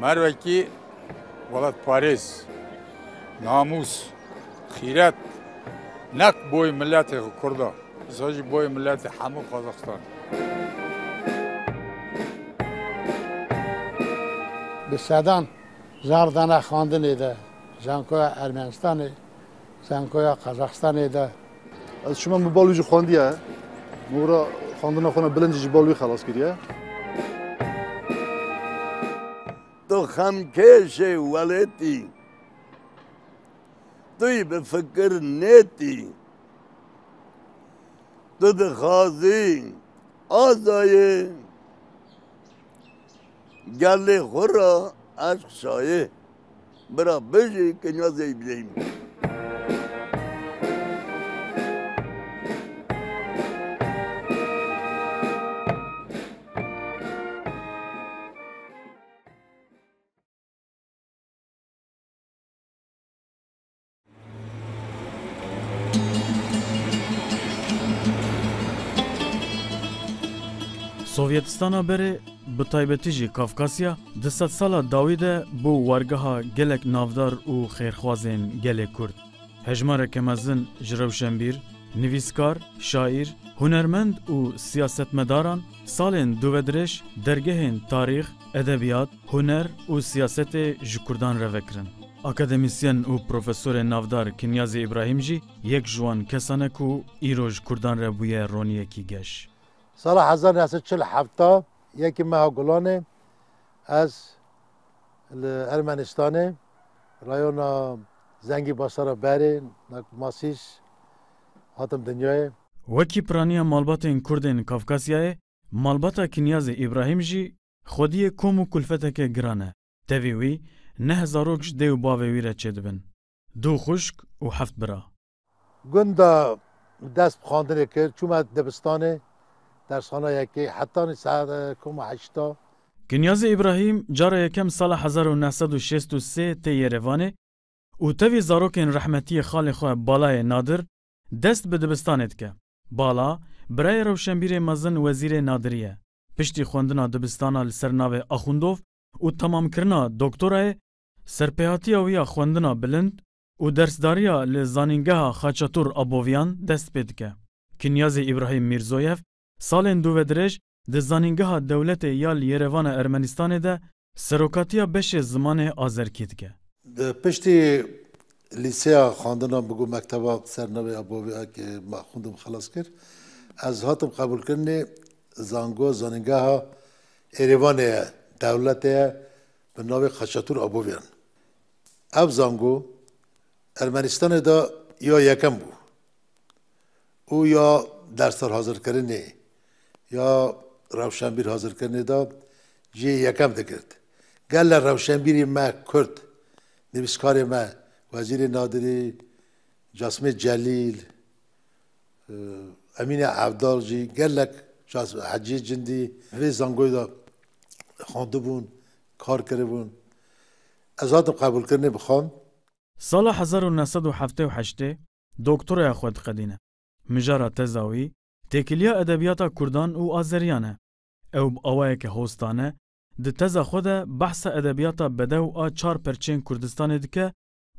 مروکی ولد پاریس ناموس خیرت نک بوی ملت کرده سازی بوی ملت همه قازقستان به سدان زاردانه خواندن ایده زنکوی ارمنستانه زنکوی قازقستان ایده از شما مبالوی خواندیه؟ مورا خواندن خونه بلنجی بالوی خلاص کردیه؟ تو خمکش ولدی توی به فکر نیتی تو دخوازی آزایه گلی خورا عشق شایه برا بجی که نیازی بیدیم سوویتستانا بره به تایبەتی جی کافکاسیا ده سد سالا داویده بو وارگها gelek navdar û xêrxwazên gelê Kurd. Hejmareke mezin ji rewşenbîr, nivîskar, şaîr, hunermend û siyasetmedaran salên duvedirêj dergehên tarîx, edebiyat, huner û siyasetê ji Kurdan re vekirin. Akademisyen û profesorê navdar Kinyazê İbrahîm jî yek ji wan kesan e ku îro ji Kurdan re bûye roniyekî geş. سال 1947 یکی ماه گلانه از ارمنستان رایون زنگی باسارا بری ماسیش هاتم دنیای وکی پرانیا مالباتên Kurdên Kafkasyayê malbata Kinyazê İbrahîm jî xwediyê kom û kulfeteke giran e. Tevî wî ne hezarok ji dê û bavê wî re çêdibin. Du xuşk û heft bira. گندا دست خواندن کرد چوم دبستانه درسخانه یکی حتی ساعت کم هشتا Kinyazê İbrahîm cara yekem sala 1963 tê Yerevanê û tevî zarokên rehmetiyê xalê xwe Balayê Nadir dest bi dibistanê dike. Bala birayê rewşenbîrê mezin Wezîrê Nadirî ye. Piştî xwendina dibistana li ser navê Axundov û temamkirina doktorayê, serpêhatiya wî ya xwendina bilind û dersdariya li zanîngeha Xaçatur Aboviyan dest pê dike. Kinyazê İbrahîm Mîrzoyev salên duvedirêj di zanîngeha dewletê ya li Yerevana Ermenistanê de serokatiya beşê zimanê azerkî dike. پشتی لیسیا خواندنا بگو مکتبا سر نوی ابوی که ما خوندم خلاص کرد از هاتم قبول کردنی زانگو زانینگاه ها ایروان دولت به نوی خشاتور ابویان اب زانگو ارمنستان دا یا یکم بو او یا درسار حاضر کردنی یا روشنبیر حاضر کردنی دا جی یکم دکرد گل روشنبیری ما کرد نویسکار ما وزیر نادری جاسم جلیل امین عبدال جی گلک حجی جندی و زنگوی دا خانده بون کار کرده بون از هاتم قبول کرنه بخوان سال 1978 دکتورaya xwe dixedîne. Mijara teza wî têkiliya edebiyata Kurdan û Azeriyan e. Ew bi awayeke hostane di teza xwe de behsa edebiyata bedew a çar perçên Kurdistanê dike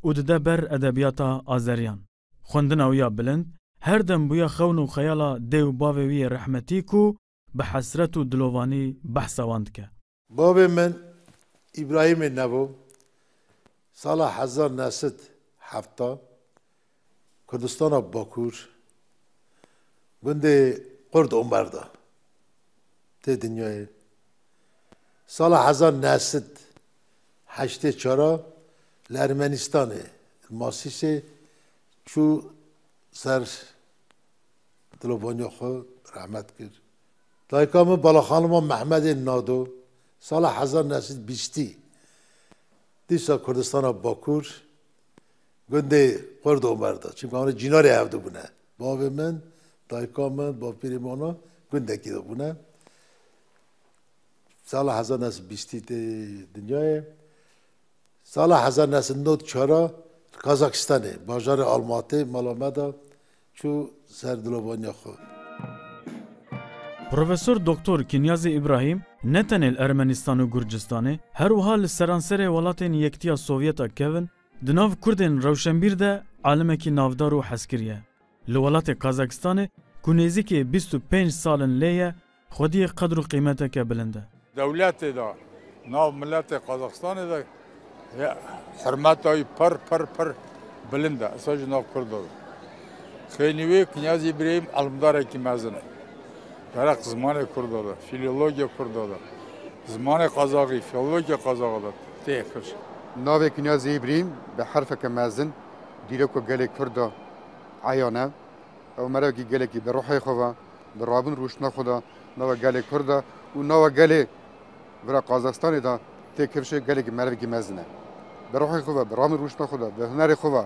û dide ber edebiyata Azeriyan. Xwendina wî ya bilind her dem bûye xewn û xeyala dê û bavê wî yê rehmetî ku bi hesret û dilovanî behsa wan dike. بابی من ابراهیم نبو سال 1907 کردستان باکور گنده قرد عمردا ته دنیای سال 1984 لرمنستان ماسیسه چو سر دلوبانیا خو رحمت کرد دایکام بالا خانم محمد نادو سال 1920 دیسا کردستان باکور گنده قرد عمردا چون آن جیناری هفته بونه باب من دایکام با پیرمانا گنده کی بونه سال 1920 دنیای سال 1994 کازاکستانه بازار آلماتی مالامدا چو سر دلوبانیا خو Profesör Doktor Kinyazê İbrahîm نه تنه ارمنستان و گرجستان هر وها لسرانسر ولاتین یکتیا سوویتا کevin دناو کردن روشنبیر ده عالمکی نافدار و حسکریه. لولات قازاقستان کنیزی که 25 سالن لیه خودی قدر و قیمته که بلنده. دولت دا ناو ملت قازاقستان دا حرمت های پر بلنده اساس ناو کرده. خیلی کنیاز ابراهیم علمدار کی مزنه. برای زمان کرده دا فیلولوژی کرده دا زمان قازاقی فیلولوژی قازاق دا تیکش. ناوی کنیاز ابراهیم به حرف کمازن دیرکو گله کرده عیانه. او مرا کی گله کی به روحی خدا به رابن روشنا خدا ناو گله کرده و ناو گله برای قازاقستان دا تیکش گله کی مرا کی مزنه. به روحی خدا به رابن روشنا خدا به هنر خدا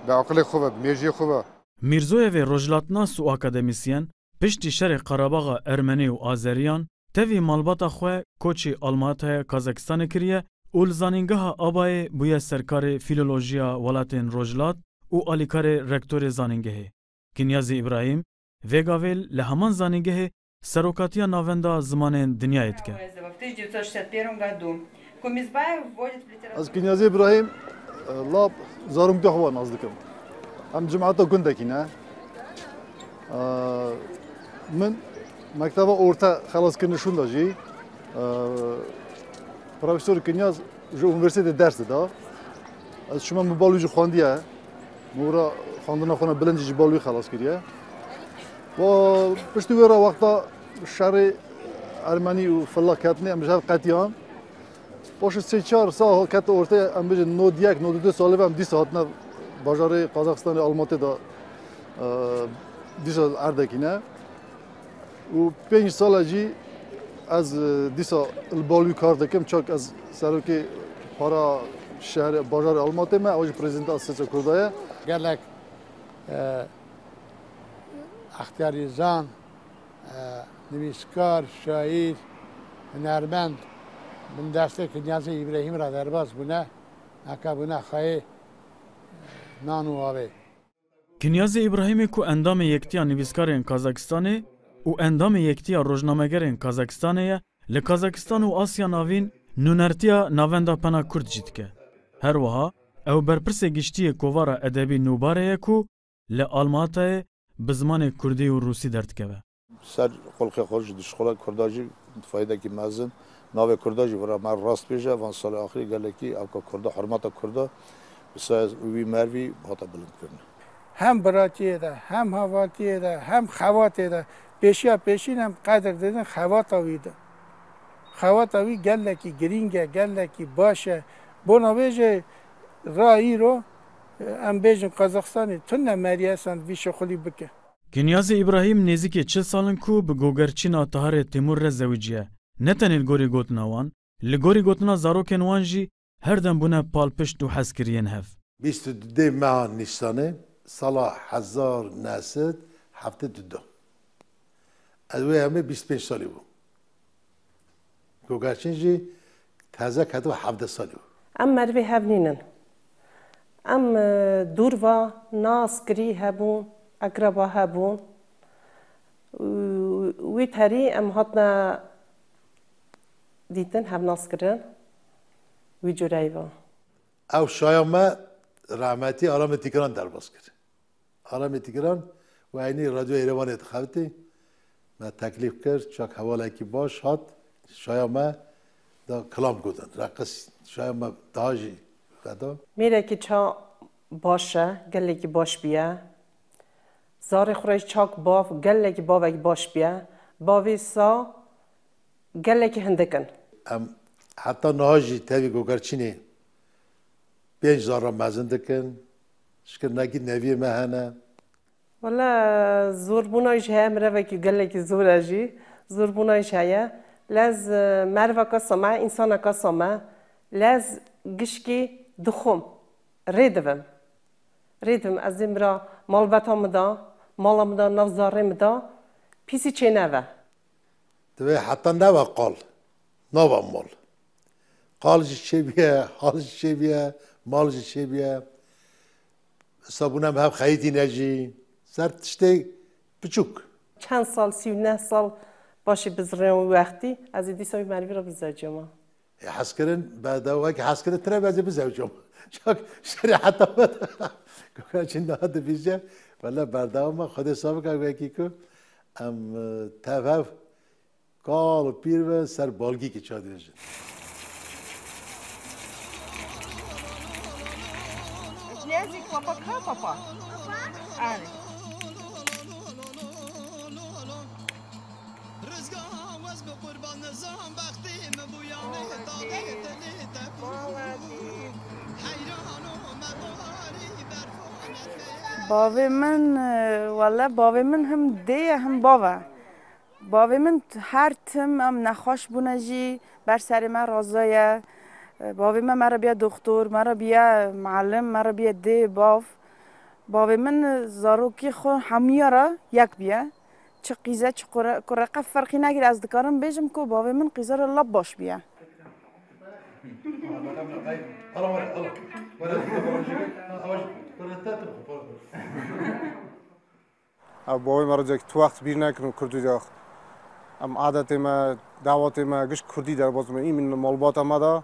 به عقل خدا به میجی خدا. میرزویف روجلاتناس و اکادمیسین پشتی شر قراباغ ارمنی و آذریان تاوی مالباتا خواه کوچی آلماتا کازاکستان کریه و لزانینگاه آبای بویا سرکار فیلولوژیا ولاتین روجلات و آلیکار رکتور زانینگه. کنیاز ابراهیم ویگاویل لهمان زانینگه سروکاتیا ناوندا زمان دنیایت که. از کنیاز ابراهیم لاب زارم دخوا نزدیکم. هم جماعتا گندکی نه. من مکتب اورتا خلاص کنشون داشتی. پروفسور کنیاز جو اونیورسیته درس داد. از شما مبالوی خواندیه. مورا خواندن خونه بلندی بالوی خلاص کردیه. و پشتی ورا وقتا شهر ارمنی و فلاکتنی امجاد قطیان. باشه 3-4 سال کت اورتا امجاد 91-92 ساله هم 10 ساعت نه بازار قازاقستان آلماتی دا 10 سال اردکینه. و 5 سال جی از 10 سال بالوی کار دکم چاک از سروکی پارا شهر بازار آلماتی ما اوج پرزیدنت اساس کردایه. گلک اختیاری زان نویسکار شاعر هنرمند من دسته کنیاز ابراهیم را درباز بونه اکا بونه خواهی نانو آوه. کنیاز ابراهیم کو اندام یکتیا نویسکارین کازاکستانه و اندام یکتیا روزنامه‌گرین کازاکستانه لکازاکستان و آسیا ناوین نونرتیا ناوندا پنا کرد جید که. هر وها او برپرس گشتی کووارا ادبی نوباره کو لآلماته بزمان کردی و روسی درد که. سر خلق خارج دشخلا کرداجی فایده کی مزن ناو کرداجی برای من راست بیشه وان سال آخری گلکی او که کرده حرمت کرده بسیار وی مروی هاتا بلند کرده. هم براتیه ده هم هواتیه ده هم خواتیه ده پیشین هم قدر دادن خواتاوی ده. خواتاوی گلکی گرینگه گلکی باشه بنابراین رایی رو ام بیشتر قزاقستانی تون نمیریسند ویش خالی بکه. کنیاز ابراهیم نزدیک 40 سالن کو به گوگرچینا طاهر تیمور رزویجیه. نه تنها گوری گوتناوان، لگوری گوتنا زاروکن وانجی هر دم بونه پالپشت و حسکرین هف. 22 ماه نیسانه سال 1972. از وی همه 25 سالی بود. گوگرچینجی تازه کدو 17 سالی بود. ام مروی هفنینن. ام دوروا ناس گری هبون، اقربا هبون. وی تری ام هاتنا دیدن هم ناس کرن. وی جورایوا. او شایما رحمتی آرام تیکران در باز کرد. آرام تیکران و اینی رادیو ایروان انتخابتی ما تکلیف کرد چاک حواله کی باش هات شایما دا کلام گودن رقص شایما داجی خدا میره که چا باشه گله کی باش بیا زار خورش چاک باف گله کی باوی باش بیا باوی سا گله کی هندکن ام حتی نهاجی تابی گوگرچینی 5000 مزن دکن شکر نگی نوی مهنه والا زور بونایش هم روی که گله کی زور اجی زور بونایش هیا لاز مروا کاسما انسان کاسما لاز گشکی دخم ریدم از امرا مال باتم دا مالم دا نوزارم دا پیسی چه نوه دوی حتی نوه نوه مال قالش چه بیه حالش چه بیه مالش چه بیه حسابونم هم خیلی نجی سر تشتی بچوک چند سال 39 سال باشی بزرگ وقتی از دیسای مروی را بزاجم حسکرین بعد وقت حسکرین تره بازی بزوجم شاک شری حتی که چند هات بیشه ولی برداوم خود حساب کنم که ام تفاف کال پیر و سر بالگی که چاد میشه Лези, папа, папа. Али. باوی من والله باوی من هم دی هم باوه باوی من هر تم ام نخواش بونجی بر سر من رازایه باوی من مرا بیا دکتر مرا بیا معلم مرا بیا دی باوی من زاروکی خو همیارا یک بیا چه قیزه چه قرقه فرقی نگیر از دکارم بیجم که باوی من قیزه رو لب باش بیا باوی مرا جک تو وقت بیر نکنم کردی داخ ام عادت ما دعوت ما گش کردی در باز من این من مالبات ما دا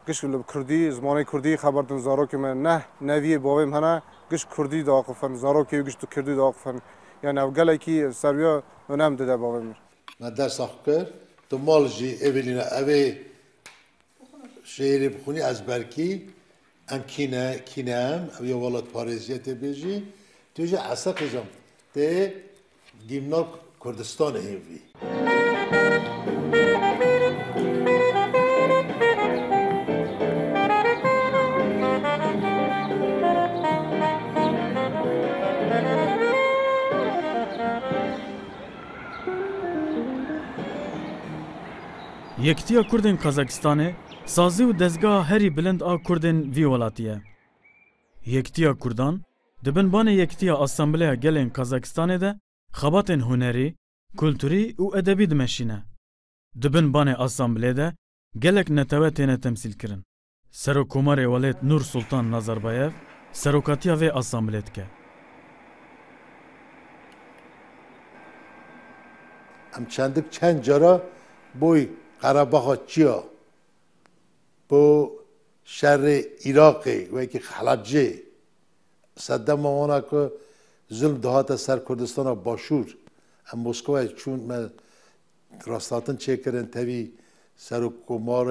گش کردی زمانی کردی خبرتن زارو که من نه نوی باویم هنه گش کردی داخفن زارو که گش تو کردی داخفن یعنی اوگله کی سریا منم داده باویم من درس آخر تو مال جی اولینا اوی شعر بخونی از برکی ام کینه هم اوی ولاد پاریزیت بیجی توی عصا قیزم ده گیمناک کردستان هیوی یکتیا کردن قزاقستانه سازی و دزگاه هری بلند آ کردن وی ولاتیه. یکتیا کردان دبن بان یکتیا اسامبلیا گلین قزاقستانه ده خباتن هنری، کلتوری و ادبی دمشینه. دبن بان اسامبلیا ده گلک نتوه تینه تمثیل کرن. سروکومار ولایت نور سلطان نازاربایف سروکاتیا و اسامبلیت که. ام چند جارا بوی قرباغ چیا بو شر عراقی و یکی خلجه صدام اونا که ظلم دهات سر کردستان باشور ام مسکو چون من راستاتن چه کردن تبی سر کمار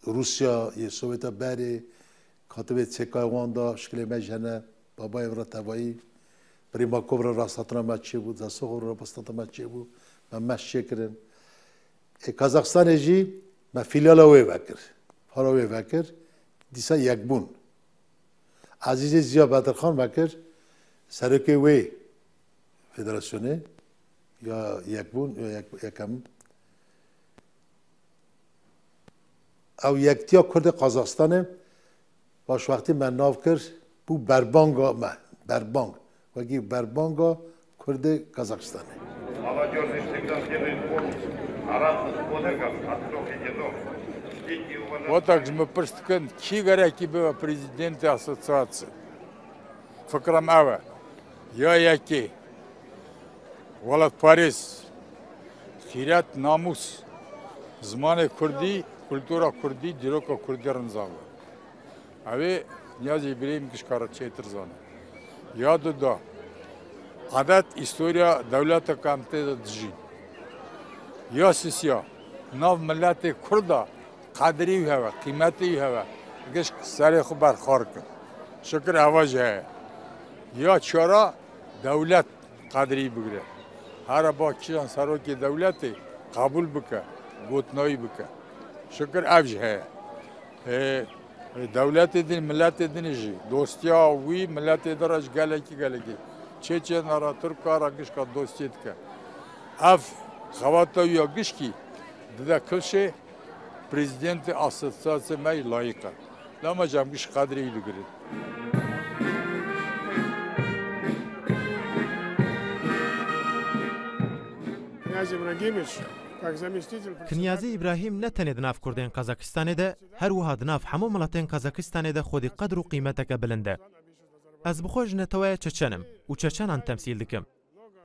روسیا یه سویت بری کاتب چکای واندا شکل مجنه بابای ورا تبایی پریما کوبرا راستاتن ما چی بود زاسوغ را بستات ما چی بود من مش چه کردن کازاخستان جی ما فیلیال وی وکر حالا وی وکر دیسا یک بون عزیز زیا بدرخان وکر سرکی وی فدراسیونه یا یک بون یا یکم او یکتیا کرد قازاقستانه باش وقتی من ناف کرد بو بربانگا بربانگ وگی بربانگا کرد قازاقستانه Вот так же мы просто кигара кибева президента ассоциации. Факрам Ава, я яки, Валат Парис, Хирят Намус, Змане Курди, культура Курди, Дирока Курди Ранзава. Аве князь Ибраим Кишкарачей Терзана. Я да. Адат история давлята камте джи. Я сисия, нав миллати Курда. قدری هوا قیمتی هوا گش سر خوب برخوار کن شکر آواز ہے یا چرا دولت قدری بگیره هر با چیزان سرو کی دولت قبول بکه گوتنایی بکه شکر آواز ہے دولت دین ملت دینجی دوستیا وی ملت درج گلکی چه نارا ترکارا گش کا دوستیت که اف خواتو یا گش کی ده کلشه Президент ассоциации май лайка. Лама жамгиш кадри илгирит. کنیازی ابراهیم نه تنید ناف کردن قزاقستان ده هر وها دناف همو ملتین قزاقستان ده خودی قدر و قیمتک بلنده. از بخوش نتوای چچنم و چچنان تمثیل دکم.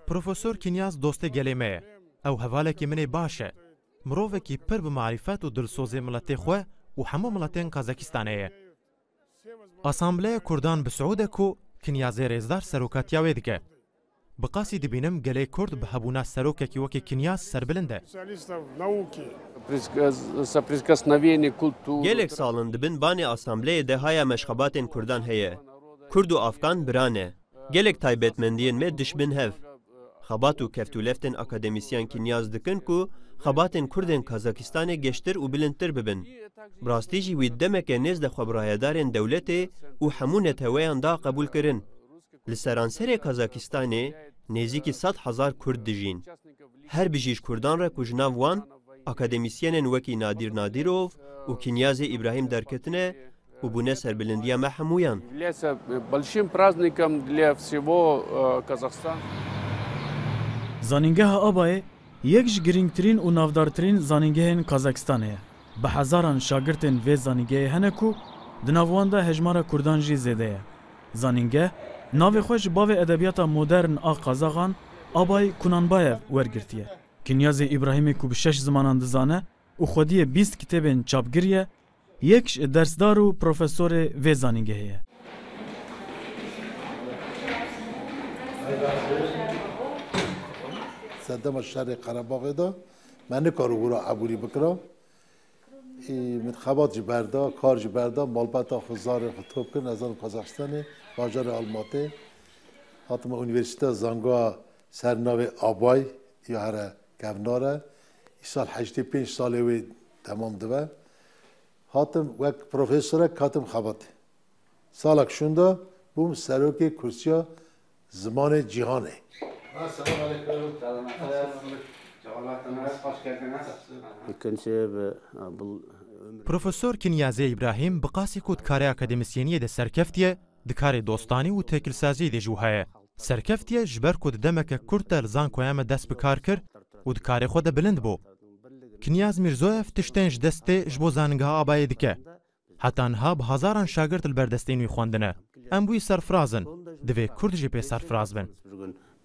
پروفسور کنیاز دوست گلیمه ئەو هەڤالێکی منێ باشە مرۆڤێکی پڕ بە معریفەت و دڵسۆزێ مڵەتێ خوێ و هەموو مڵەتێن قازاکستانەیە ئاسامبلەیە کوردان bi Siûdek û Kinyazê Rêzdar serokatiya dike. Bi qasî dibînim gelê Kurd bi hebûna serokekî wekî Kinyaz serbilind e. Gelek salin dibin banê Asambleyê de haya meşxebatên Kurdan heye. Kurd û Afgan biran e. Gelek taybetmendiyên me dişbin hev. Xebat û keftûleftên akademisyen Kinyaz dikin ku xebatên Kurdên Kazakistanê geştir û bilindtir bibin. Bi rastî jî wî demeke nêz de xwebirayedarên dewletê û hemû netewêyan da qebûl kirin. Li seranserê Kazakistanê nêzîkî 100,000 Kurd dijîn. Her bijîş Kurdan re ku ji nav wan akademisyenên wekî Nadir Nadirov û Kinyazê İbrahim derketine û bûne serbilindiya me hemûyan. Zanîngeha Abayê yek ji girîngtirîn û navdartirîn zanîngehên Kazakistanê ye. Bi hezaran şagirtên vê zanîngehê hene ku di nav wan de hejmara Kurdan jî zêde ye. Zanîngeh navê xwe ji bavê edebiyata modern a Qazaxan Abay Kunanbayev wergirtiye. Kinyazê İbrahîmê ku bi 6 zimanan dizane û xwediyê 20 kitêbên çapgiriye, yek ji dersdar û profesorê vê zanîngehê ye. Serdema şerê Qerebaxê da me nikaru wira eborî bikira. Min xebat ji berda, kar ji berda, malbeta xizarê xwe top kirin ezan Kazakistanê, bajarê Almatê. Hatime Üniversite zangoya sernavê Abay ya here kevnar e. Îsal 85 salê wê temam dibe. Hatim wek profesorek hatim xebatê. Salek şunda bûm serokê kursiya zimanê cîhanê. Profesör Kinyazê İbrahim bi qasî ku dikarê akademisyeniyê de serkeftiye, dikarê dostanî û têkilsaziyê de jî heye. Serkeftiye ji ber ku di demeke Kurd de li zankoya me dest bi kar kir û dikarê xwe de bilind bû. Kinyaz Mirzoyev tiştên ji destê ji bo zanîngeha Abayê dike. Heta niha bi hezaran şagirt li berdestên wî xwendine. Em bûyî serfiraz in. Divê Kurd jî pê serfiraz bin.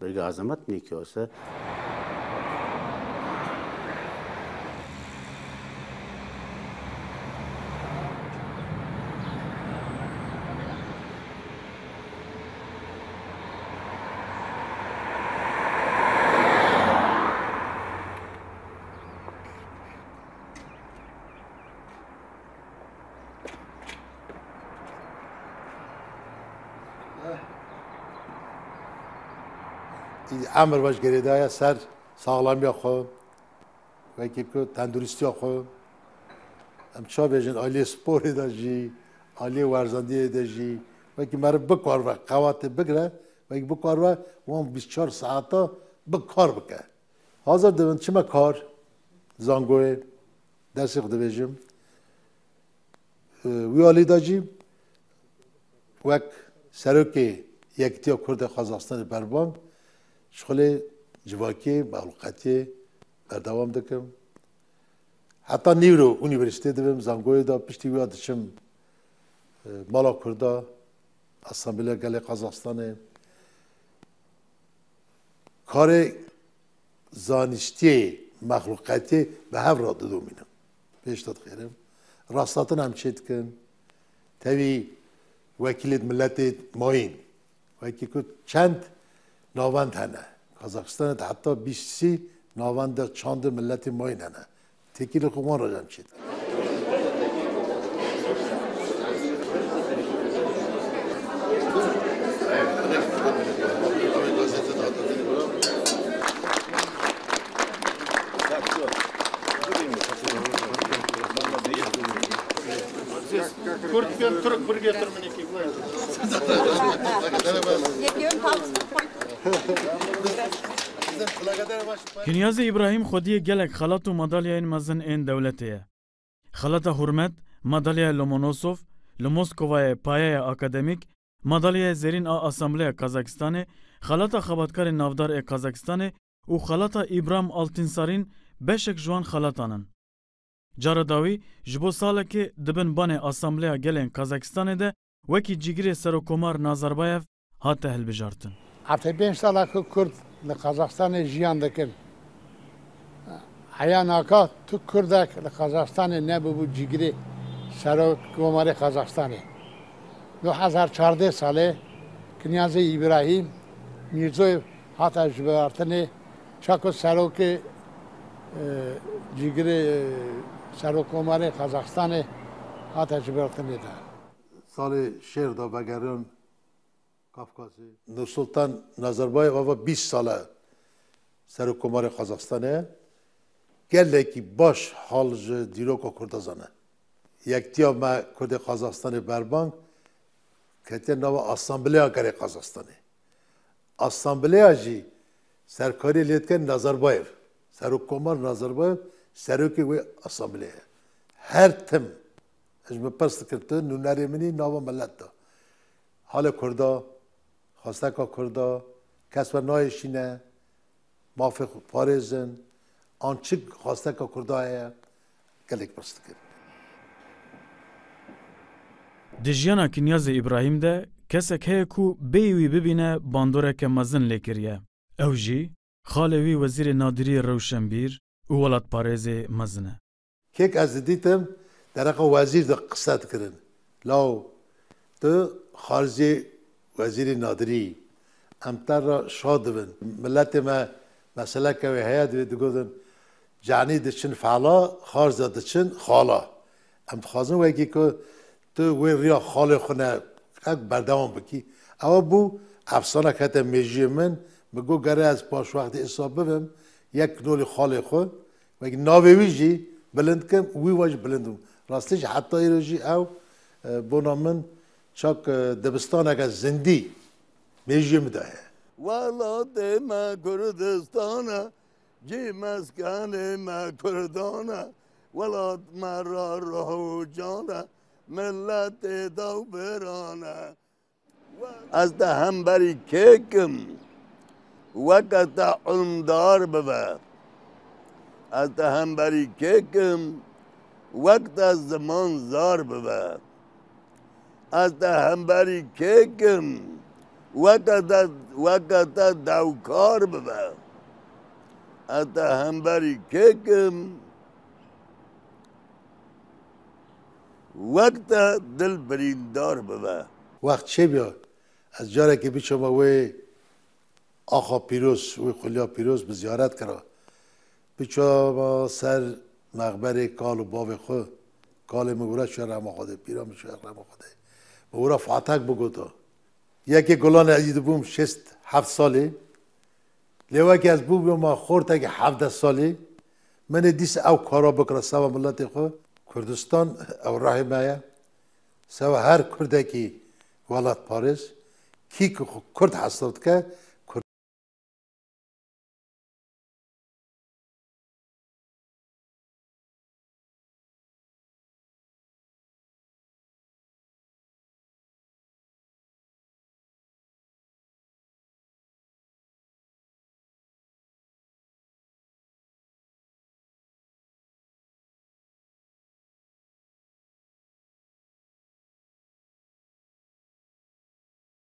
Belge azamet ne ki olsa Emir baş geredaya ser sağlamya xwe wekî ku tenduristiya xwe em çavêjin aliyê sporê de jî aliyê werzandiyê de jî wekî meriv bikar ve qewatê bigire wekî bikar ve wan 24 saeta bikar bike. Hazir dibin çime kar zangoyê dersê xwe dibêjim wî alî de jî wek serokê Yekîtiya Kurd ê Qazaxistanê berban şxulê civakî, mexluqetiyê berdewam dikim. Heta nîvro Üniversiteyê dibim, zangoyê da piştî wî diçim mala Kurda, Asambleya Gelê Qazaxistanê. Karê zanîştiyê, mexluqetiyê bi hev re didomînim. Pêş te dixêrim. Rastatin em çê dikin. Tevî wekîlê milletê mayîn. Wekî ku çend navend hene. Kazakistan'da hatta 20 navende çandı milleti mayın hene. Tekili kuman racam çet. Kurtken Türk bir getirmeni ki. Kinyazê İbrahim xwediyê gelek xelat û madalyayên mezin ên dewletê ye. Xelata Hurmet, madalya Lomonosov, li Moskovayê payeya akademîk, madalya zerîn a Asambleya Kazakistanê, xelata xebatkarên navdar ê Kazakistanê û xelata İbrahim Altinsarin beşek ji wan xelatan in. Cara dawî ji bo salekê dibin banê Asambleya Gelên Kazakistanê de wekî cîgirê Serokkomar Nazarbayev hate hilbijartin. 75 sala ku Kurd li Kazakistanê jiyan dikin. عیاناکا تو کردک قزاقستان نبود جگری سرک کمر قزاقستانی 2014 ساله کنیازی ابراهیم میرزوی حتی جبرتنی چاکو سرک جگری سرک کمر قزاقستانی حتی جبرتنی ده سال شهر دا بگرون کافکاسی نورسلطان نظربایف و 20 ساله سرک کمر قزاقستانه گله کی باش حال دیروکا کردازانه یکتیا ما کرد قزاقستان بربانگ که نو اسامبلیا کره قزاقستانه اسامبلیا جی سرکاری لیدکن نظربایف سرک کمر نظربایف سرکی و اسامبلیا هر تم اجمه پست کرده نونری منی نو ملت دا حال کردا خواسته که کردا کس و نایشینه موافق پارزن آنچه خواسته که کردای گلک پست کرد دجیانا کنیاز ابراهیم ده کسک هی کو بیوی ببینه باندوره که مزن لیکریه او جی خالوی وزیر نادری روشنبیر و ولاد پارێز مەزنە. کێک ez dîtim dereqa wezîr de qise dikirin. Law tu xarzê wezîrê nadirî em te re şa dibin. Milletê me meseleke wê heye divê digotin canî diçin feala, xarz de diçin xala. Em dixwazin wekî ku tu wê riya xalê xwe ne berdewam bikî. Ewa bû efsanek hete mejiyê min bi got gere ez paş wextê îsa bibim yek nolê xalê xwe wekî navê wî jî bilind kim wî we jî bilind bûm. Rastî jî heta îro jî ew bona min çak dibistaneke zindî mejiyê min de heye. Welatê me Kurdistan e cî meskenê me Kurdan e welat me ra rohcan e milletê dewbiran e ez de hemberî kêkim weke te ilmdar bibe ez de hemberî kêkim wek te ziman zar bibe ez de hemberî kêkim weke te dewkar bibe ez de hemberî kêkim wek te dilbirîndar bibe. Wext çêbiya ez carekê biçama wê axa pîroz wê xulya pîroz bi ziyaret kira. Biçama ser mexberê kal û bavê xwe kalê min wira çûye rehma Xwedê pîra min çûye rehma Xwedê. Min wira fatek bigota. Yekê gulanê ez dibûm 6-7 salê. Lê wekî ez bûbûma xortekî 17 salê minê dîsa ew kara bikira seva milletê xwe. Kurdistan ew rahê me ye. Seva her Kurdekî welat Parêz kî ku Kurd hesab dike